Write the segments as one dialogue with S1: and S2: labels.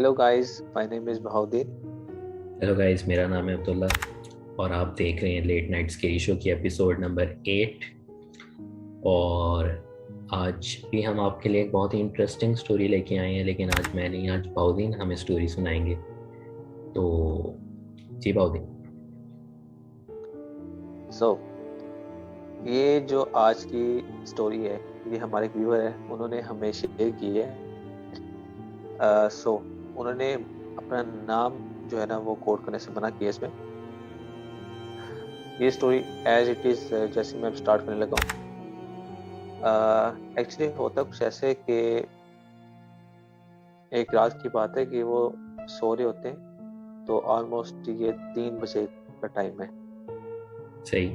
S1: Hello guys, my name is Bahauddin.
S2: Hello guys, मेरा नाम है अब्दुल्ला और आप देख रहे हैं लेट नाइट स्केरी शो की एपिसोड नंबर 8। और आज भी हम आपके लिए एक बहुत ही इंटरेस्टिंग स्टोरी लेके आए हैं, लेकिन आज मैं नहीं, आज बाउदीन हमें स्टोरी सुनाएंगे। तो जी बाउदीन।
S1: So, ये जो आज की स्टोरी है, ये हमारे व्यूअर है, उन्होंने हमें शेयर की है। उन्होंने अपना नाम जो है ना वो कोड करने से मना किया इसमें। ये स्टोरी एज इट इज जैसे मैं स्टार्ट करने लगा हूँ। एक्चुअली होता कुछ ऐसे कि एक रात की बात है कि वो सो रहे होते हैं, तो ऑलमोस्ट ये 3 बजे का टाइम है।
S2: सही।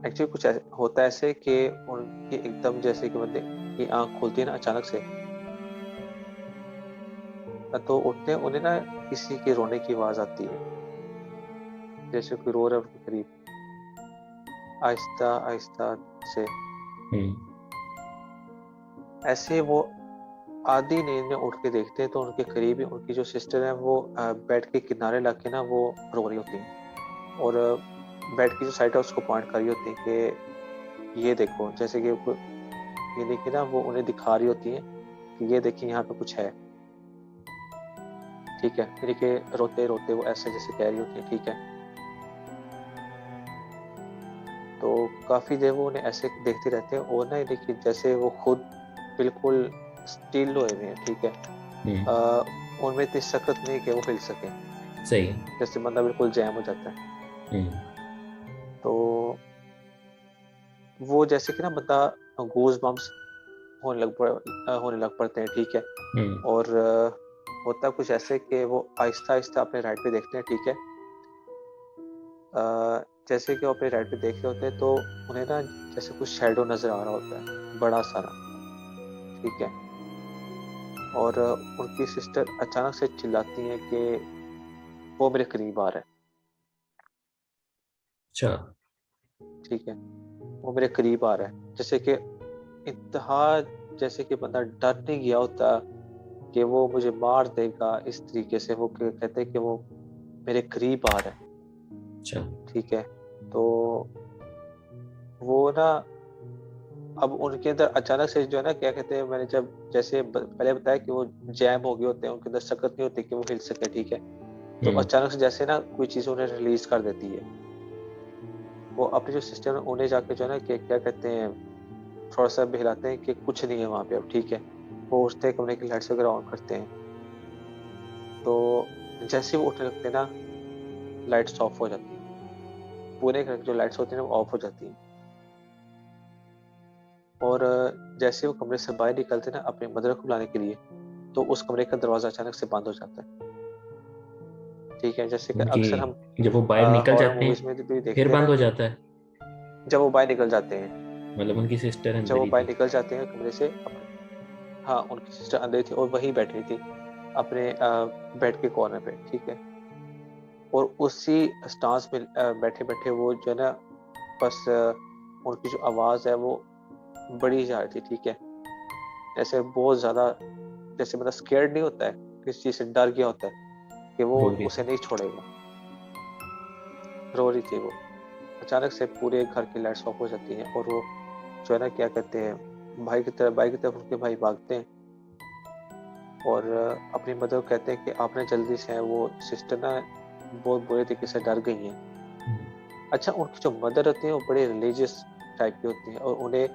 S1: एक्चुअली कुछ ऐसे होता है ऐसे कि उनकी एकदम जैसे कि बंदे की आंख खुलती है ना अचानक से, तो उठते हैं, उन्हें ना किसी के रोने की आवाज आती है, जैसे कोई रो रहा है उनके करीब, आहिस्ता आहिस्ता से।
S2: हम्म।
S1: ऐसे वो आधी नींद में उठ के देखते हैं तो उनके करीब ही उनकी जो सिस्टर है वो बेड के किनारे लाके ना वो रो रही होती हैं, और बेड की जो साइड है उसको पॉइंट कर रही होती है कि ये देखो, जैसे कि ये देखिए ना, वो उन्हें दिखा रही होती है कि ये देखिए यहाँ पे कुछ है। ठीक है, यानी कि रोते रोते वो ऐसे जैसे कह रही होती है। ठीक है, तो काफी देर वो उन्हें ऐसे देखते रहते हैं, और ना देखिए जैसे वो खुद बिल्कुल स्टिल हुए हुए हैं। ठीक है,
S2: हम्म।
S1: आ, उनमें इतनी सकत नहीं कि वो हिल सके,
S2: सही।
S1: जैसे बंदा बिल्कुल जैम हो जाता है।
S2: हम्म।
S1: तो वो जैसे कि ना बंदा गूज बम्स होने लग पड़ते हैं। ठीक है,
S2: हम्म।
S1: और होता कुछ ऐसे कि वो आहिस्ता आहिस्ता अपने राइट पे देखते हैं। ठीक है, जैसे कि वो अपने राइट पे देख रहे होते हैं तो उन्हें ना जैसे कुछ शैडो नजर आ रहा होता है, बड़ा सारा। ठीक है, और उनकी सिस्टर अचानक से चिल्लाती हैं कि वो मेरे करीब आ रहा है।
S2: अच्छा।
S1: ठीक है, वो मेरे करीब आ रहा है, जैसे कि इंतहा, जैसे कि बंदा डर नहीं गया होता कि वो मुझे मार देगा, इस तरीके से वो कहते हैं कि वो मेरे करीब आ रहा है।
S2: अच्छा।
S1: ठीक है, तो वो ना अब उनके अंदर अचानक से जो है ना, क्या कहते हैं, मैंने जब जैसे पहले बताया कि वो जैम हो गए होते हैं, उनके अंदर सकत नहीं होती कि वो हिल सके। ठीक है, तो
S2: हम्म।
S1: अचानक से जैसे ना कोई चीज उन्हें रिलीज कर देती है। वो अपने जो सिस्टम है उन्हें जाके जो है ना कि क्या कहते हैं, थोड़ा सा बहलाते हैं कि कुछ नहीं है वहां पे अब। ठीक है, वो उठते हैं, कमरे की लाइट्स वगैरह ऑन करते हैं, तो जैसे ही वो उठने लगते हैं ना, लाइट्स ऑफ हो जाती हैं। पूरे घर की जो लाइट्स होती हैं ना वो ऑफ हो जाती हैं, और जैसे वो कमरे से बाहर निकलते हैं ना अपने मदर को बुलाने के लिए, तो उस कमरे का दरवाजा अचानक से बंद हो जाता है। ठीक है, जैसे कि अक्सर हम
S2: उनकी जब वो बाहर निकल
S1: हॉरर
S2: जाते
S1: मूवीज में
S2: हैं
S1: भी
S2: फिर
S1: देखते हैं
S2: बंद
S1: ना,
S2: हो जाता है।
S1: जब वो बाहर निकल जाते हैं,
S2: मतलब उनकी सिस्टर
S1: जब
S2: अंदर
S1: वो
S2: ही
S1: बाहर
S2: थी।
S1: निकल जाते हैं कमरे से अपने, हाँ उनकी सिस्टर अंदर थी और वही बैठी थी अपने बेड के कॉर्नर पे। ठीक है, और उसी स्टांस में बैठे बैठे वो जो है ना, बस उनकी जो आवाज है वो बड़ी जा रही थी। ठीक है, जैसे बहुत ज्यादा, जैसे मतलब स्केर्ड नहीं होता है, किसी चीज से डर गया होता है कि वो
S2: रो रही
S1: उसे
S2: थी।
S1: नहीं छोड़ेगा। रो रही थी वो। अचानक से पूरे घर की लाइट्स ऑफ हो जाती हैं, और वो जो है ना, क्या कहते हैं, भाई की तरफ उनके भाई भागते हैं, और अपनी मदर को कहते हैं कि आपने जल्दी से है, वो सिस्टर ना बहुत बुरे तरीके से डर गई हैं। अच्छा, उनकी जो मदर होती है वो बड़े रिलीजियस टाइप की होती हैं, और उन्हें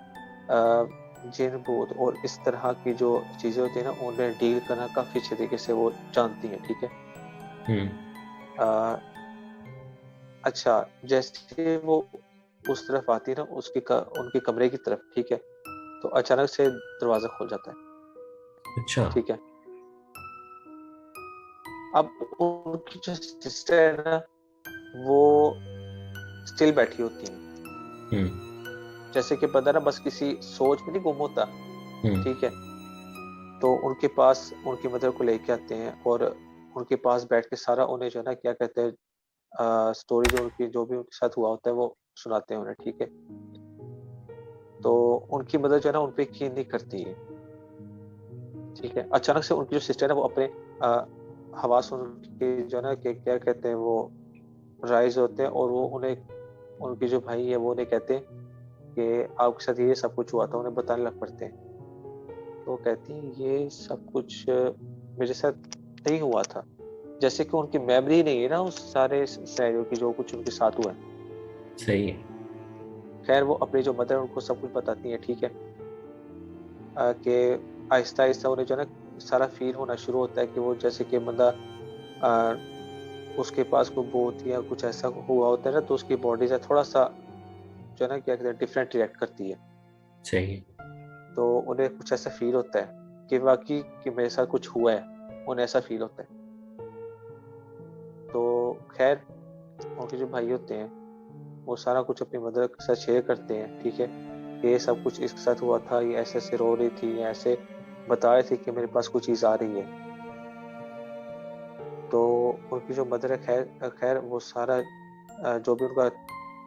S1: जिन भूत और इस तरह की जो चीजें होती है ना, उन्हें डील करना काफी अच्छे तरीके से वो जानती हैं। ठीक है,
S2: हम्म।
S1: अ, अच्छा, जैसे वो उस तरफ आती है ना, उनके कमरे की तरफ। ठीक है, तो अचानक से दरवाजा खुल जाता है।
S2: अच्छा।
S1: ठीक है, अब उनकी जो सिस्टर है ना, वो स्टिल बैठी होती है,
S2: हम्म।
S1: जैसे कि पता ना बस किसी सोच में नहीं गुम होता।
S2: हम्म।
S1: ठीक है, तो उनके पास उनकी मदर को लेके आते हैं, और उनके पास बैठ के सारा उन्हें जो है ना, क्या कहते हैं, स्टोरी जो उनकी जो भी उनके साथ हुआ होता है वो सुनाते हैं उन्हें। ठीक है, तो उनकी मदर जो है ना उन पे यकीन नहीं करती है, ठीक है। अचानक से उनकी जो सिस्टर है वो अपने हवास उनके जो है ना कि क्या कहते हैं वो राइज होते हैं, और वो उन्हें, उनके जो भाई है वो उन्हें कहते हैं कि आपके साथ ये सब कुछ हुआ था, उन्हें बताने लग पड़ते हैं। तो वो कहती हैं ये सब कुछ मेरे साथ नहीं हुआ था, जैसे कि उनकी मेमोरी नहीं है ना उस सारे सिनेरियो की जो कुछ उनके साथ हुआ है।
S2: सही है।
S1: खैर वो अपनी जो मदर उनको सब कुछ बताती है, ठीक है। कि आहिस्ता आहिस्ता उन्हें जो है ना सारा फील होना शुरू होता है कि वो जैसे कि बंदा अ, उसके पास कोई भूत या कुछ ऐसा हुआ होता है ना, तो उसकी बॉडी से थोड़ा सा जो है ना क्या कहते हैं डिफरेंट रिएक्ट करती है।
S2: सही है।
S1: तो उन्हें कुछ ऐसा फील होता है कि वाकई कि मेरे साथ कुछ हुआ है, उन्हें ऐसा फील होता है। तो खैर उनके जो भाई होते हैं वो सारा कुछ अपनी मदर के साथ शेयर करते हैं, ठीक है। कि ये सब कुछ इसके साथ हुआ था, ये ऐसे ऐसे रो रही थी, या ऐसे बता रही थी कि मेरे पास कुछ चीज़ आ रही है। तो उनकी जो मदर है, खैर खैर वो सारा जो भी उनका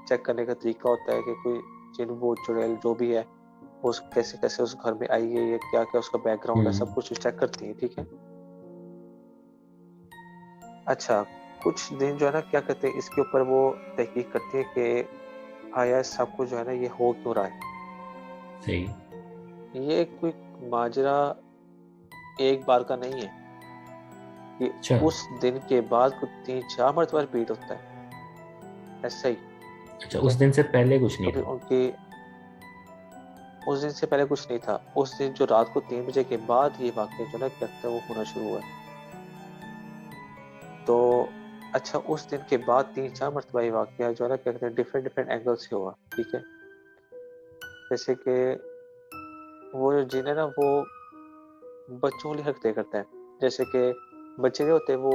S1: चेक करने का तरीका होता है कि कोई जिन भूत चुड़ैल जो भी है वो कैसे कैसे उस घर में आई है, ये क्या क्या उसका बैकग्राउंड है, सब कुछ चेक करती है, ठीक है। अच्छा, कुछ दिन जो है ना क्या कहते हैं इसके ऊपर वो तहकीक करती है कि आया सब कुछ जो है ना ये हो क्यों रहा है।
S2: सही।
S1: ये कोई माजरा एक बार का नहीं है कि
S2: अच्छा।
S1: उस दिन के बाद कुछ 3-4 मरतबा रिपीट होता है, ऐसा ही।
S2: अच्छा,
S1: ठीक
S2: उस
S1: है।
S2: दिन से पहले कुछ नहीं
S1: कभी
S2: था।
S1: उनकी उस दिन से पहले कुछ नहीं था, उस दिन जो रात को 3 बजे के बाद ये वाक्य जो ना क्या कहते हैं वो होना शुरू हुआ है। तो अच्छा, उस दिन के बाद 3-4 मरतबा ये वाक्य जो है ना क्या कहते हैं डिफरेंट डिफरेंट एंगल से हुआ, ठीक है। जैसे कि वो जो जिन है ना वो बच्चों वाली हरकतें करता है। जैसे कि बच्चे जो होते हैं वो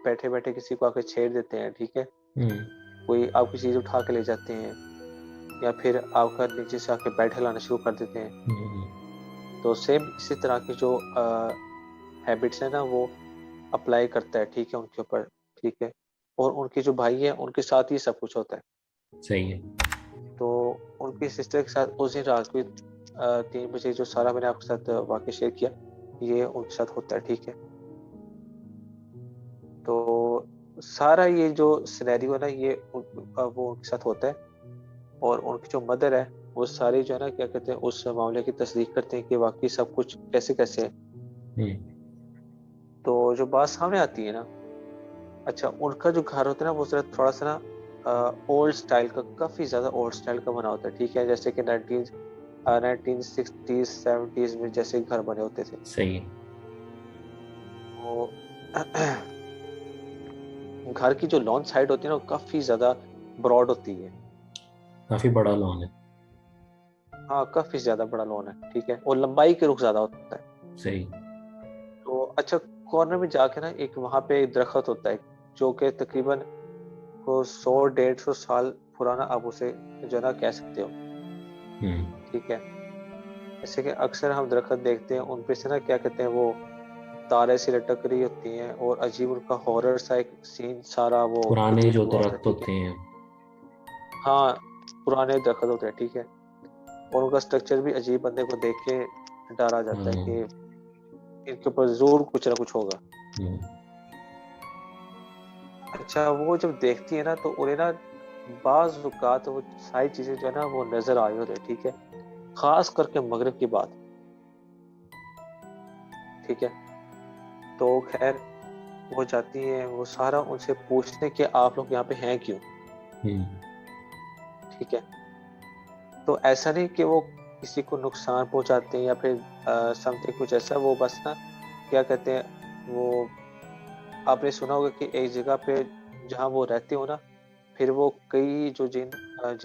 S1: बैठे बैठे किसी को आके छेड़ देते हैं, ठीक है।
S2: हम्म।
S1: कोई आपकी चीज उठा के ले जाते हैं, या फिर आपका नीचे से आके बेड हिलाना शुरू कर देते हैं।
S2: हम्म।
S1: तो सेम इसी तरह की जो हैबिट्स है ना वो अप्लाई करता है, ठीक है, उनके ऊपर, ठीक है। और उनके जो भाई है उनके साथ ही सब कुछ होता है।
S2: सही है।
S1: तो उनकी सिस्टर के साथ उस दिन रात को 3 बजे जो सारा मैंने आपके साथ वाक्य शेयर किया, ये उनके साथ होता है, ठीक है। तो सारा ये जो सिनेरियो है ना ये वो उनके साथ होता है। और उनकी जो मदर है वो सारी जो है ना क्या कहते हैं उस मामले की तस्दीक करते हैं कि वाकई सब कुछ कैसे कैसे है।
S2: हम्म।
S1: तो जो बात सामने आती है ना, अच्छा उनका जो घर होता है ना वो जरा थोड़ा सा ना ओल्ड स्टाइल का, काफी ज्यादा ओल्ड स्टाइल का बना होता है, ठीक है। जैसे कि 1960s 70s में जैसे घर बने होते थे।
S2: सही है।
S1: वो घर की जो लॉन साइड होती है ना वो काफी ज्यादा ब्रॉड होती है।
S2: काफी बड़ा लॉन है।
S1: हाँ, काफी ज्यादा बड़ा लॉन है, ठीक है, और लंबाई के रुख ज्यादा होता है।
S2: सही।
S1: तो अच्छा, कॉर्नर में जाके ना एक वहां पे एक दरख्त होता है जो कि तकरीबन को 100-150 साल पुराना, आप उसे जो है ना कह सकते हो,
S2: हम्म।
S1: ठीक है। जैसे कि अक्सर हम दरख्त देखते हैं उन पे से ना क्या कहते हैं वो तारे सी लटक रही होती हैं, और अजीब उनका हॉरर सा एक सीन सारा वो
S2: पुराने
S1: क्रिएट
S2: जो
S1: हुआ होता है,
S2: दरख्त
S1: ठीक है।
S2: होते हैं।
S1: हाँ, पुराने दरख्त होते हैं, ठीक है। और उनका स्ट्रक्चर भी अजीब, बंदे को देख के डर आ जाता है कि
S2: हाँ।
S1: इनके ऊपर जरूर कुछ ना कुछ होगा।
S2: हम्म।
S1: अच्छा, वो जब देखती है ना तो उन्हें ना बाज औकात वो सारी चीजें जो है ना वो नजर आ रही होती है, ठीक है। खास करके मगरिब की बात, ठीक है। तो खैर वो जाती है, वो सारा उनसे पूछते हैं कि आप लोग यहाँ पे हैं क्यों,
S2: हम्म।
S1: ठीक है। तो ऐसा नहीं कि वो किसी को नुकसान पहुंचाते हैं या फिर समथिंग कुछ ऐसा, वो बस ना क्या कहते हैं वो, आपने सुना होगा कि एक जगह पे जहाँ वो रहते हो ना, फिर वो कई जो जिन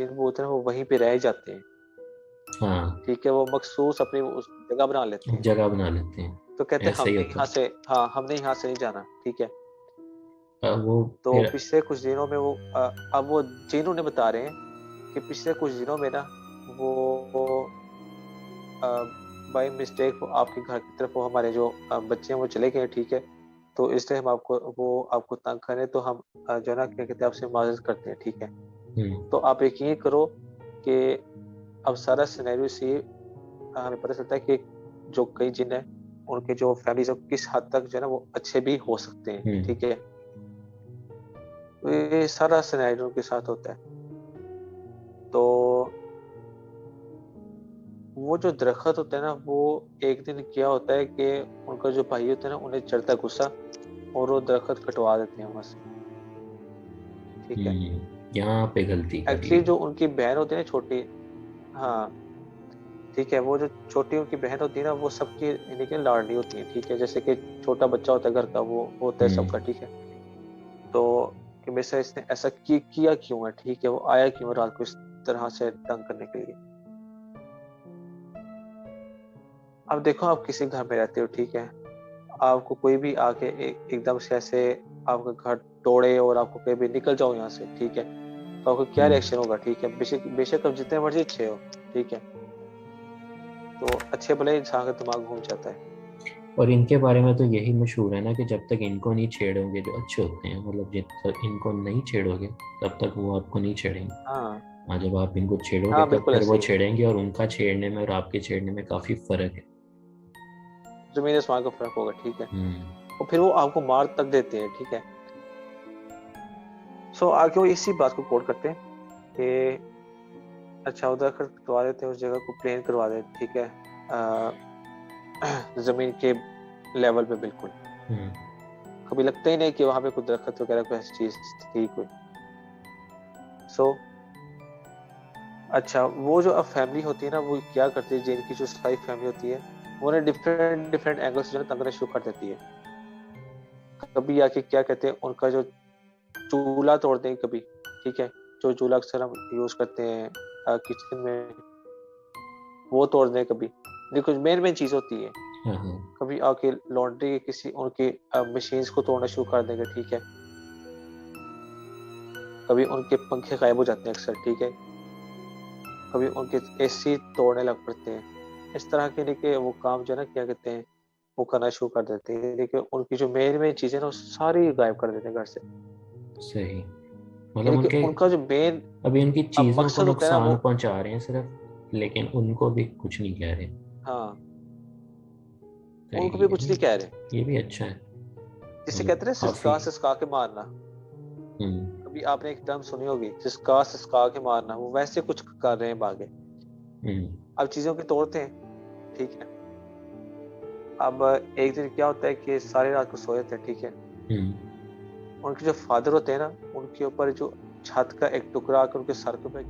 S1: वो होते हैं वो वहीं पे रह जाते हैं,
S2: हाँ,
S1: ठीक है। वो मखसूस अपनी उस जगह बना लेते
S2: एक
S1: हैं।
S2: जगह बना लेते हैं।
S1: तो कहते हैं
S2: ऐसा ही
S1: हमने
S2: होता
S1: यहाँ
S2: है।
S1: से, हाँ हमने यहाँ से नहीं जाना, ठीक है।
S2: वो
S1: तो
S2: फिर।
S1: पिछले कुछ दिनों में वो अब वो जिन उन्हें बता रहे हैं कि पिछले कुछ दिनों में ना वो बाय मिस्टेक वो आपके घर की तरफ वो हमारे जो बच्चे हैं वो चले गए हैं, ठीक है। तो इसलिए हम आपको वो आपको तंग करें तो हम जो है ना क्या कहते हैं आपसे माजरत करते हैं, ठीक है।
S2: हम्म।
S1: तो आप यकीन करो कि अब सारा सिनेरियो से हमें पता चलता है कि जो कई जिन है उनके जो फैमिली जो किस हद तक जो है ना वो अच्छे भी हो सकते हैं, ठीक है। तो ये सारा सिनेरियो उनके साथ होता है। तो वो जो दरख्त होता है ना, वो एक दिन क्या होता है कि उनका जो भाई होता है ना, उन्हें चढ़ता है गुस्सा और वो दरख्त कटवा देते हैं वहां से, ठीक है।
S2: यहाँ पे गलती कर ली।
S1: एक्चुअली जो उनकी बहन होती है ना छोटी, हाँ ठीक है, वो जो छोटी उनकी बहन होती है ना, वो सबकी यानी कि लाडली होती है, ठीक है। जैसे कि छोटा बच्चा होता है घर का, वो होता है सबका,
S2: हम्म।
S1: ठीक है। तो कि मेरे से इसने ऐसा किया क्यों है, ठीक है, वो आया क्यों रात को इस तरह से तंग करने के लिए। अब देखो, आप किसी घर में रहते हो, ठीक है, आपको कोई भी आके एकदम से ऐसे आपका घर तोड़े और आपको कहीं भी निकल जाओ यहाँ से, ठीक है, तो आपको क्या
S2: हम्म।
S1: रिएक्शन होगा, ठीक है। बेशक बेशक आप जितने मर्जी अच्छे हो, ठीक है, तो अच्छे भले इंसान का दिमाग घूम जाता है।
S2: और इनके बारे में तो यही मशहूर है ना कि जब तक इनको नहीं छेड़ोगे जो अच्छे होते हैं, मतलब जब तक इनको नहीं छेड़ोगे तब तक वो आपको नहीं छेड़ेंगे।
S1: हाँ
S2: हाँ, जब आप इनको छेड़ोगे
S1: हाँ,
S2: तब
S1: बिल्कुल
S2: फिर वो
S1: ऐसे ही है।
S2: छेड़ेंगे, और उनका छेड़ने में और आपके छेड़ने में काफी फर्क है।
S1: जमीन आसमान का फर्क होगा, ठीक है।
S2: हम्म।
S1: और फिर वो आपको मार तक देते हैं, ठीक है। सो आगे वो इसी बात को कोट करते हैं कि अच्छा, उधर करवा देते हैं, उस जगह को प्लेन करवा देते, ठीक है, जमीन के लेवल पे बिल्कुल।
S2: हम्म।
S1: कभी लगता ही नहीं कि वहां पे कोई दरख्त वगैरह कोई ऐसी चीज थी कोई। सो अच्छा, वो जो अब फैमिली होती है ना, वो क्या करती है, जिनकी जो सारी फैमिली होती है, वो ना डिफरेंट डिफरेंट एंगल से जो है तंग करना शुरू कर देती है। कभी आके क्या कहते हैं, उनका जो चूल्हा तोड़ दें कभी, ठीक है, जो चूल्हा अक्सर हम यूज करते हैं किचन में, वो तोड़ दें कभी। देखो, मेन मेन चीज होती है।
S2: हाँ हाँ।
S1: कभी आके लॉन्ड्री के किसी उनके मशीन्स को तोड़ना शुरू कर देंगे, ठीक है। कभी उनके पंखे गायब हो जाते हैं अक्सर, ठीक है। कभी उनके एसी तोड़ने लग पड़ते हैं। इस तरह के लेके वो काम जो है ना, क्या कहते हैं, वो करना शुरू कर देते हैं। लेकिन उनकी जो मेन मेन चीजें ना, वो सारी गायब कर देते हैं घर से।
S2: सही। मतलब
S1: यानी कि
S2: उनके
S1: उनका जो मेन
S2: अभी उनकी चीजों को
S1: मकसद होता है ना
S2: नुकसान
S1: वो,
S2: पहुंचा रहे हैं सिर्फ, लेकिन उनको भी कुछ नहीं कह रहे।
S1: हाँ, उनको
S2: सही
S1: भी
S2: है।
S1: कुछ नहीं कह रहे।
S2: ये भी अच्छा है।
S1: जिसे कहते
S2: मतलब
S1: हैं
S2: काफी।
S1: सिसका के मारना।
S2: हम्म।
S1: कभी आपने एक टर्म सुनी होगी, सिसका के मारना, वो वैसे कुछ कर रहे हैं बागे।
S2: हम्म।
S1: अब चीजों के तोड़ते हैं, ठीक है। अब एक दिन क्या होता है कि सारी रात को सोए थे, ठीक है।
S2: हम्म।
S1: उनके जो फादर होते हैं ना, उनके ऊपर जो छत का एक टुकड़ा आकर उनके सर के ऊपर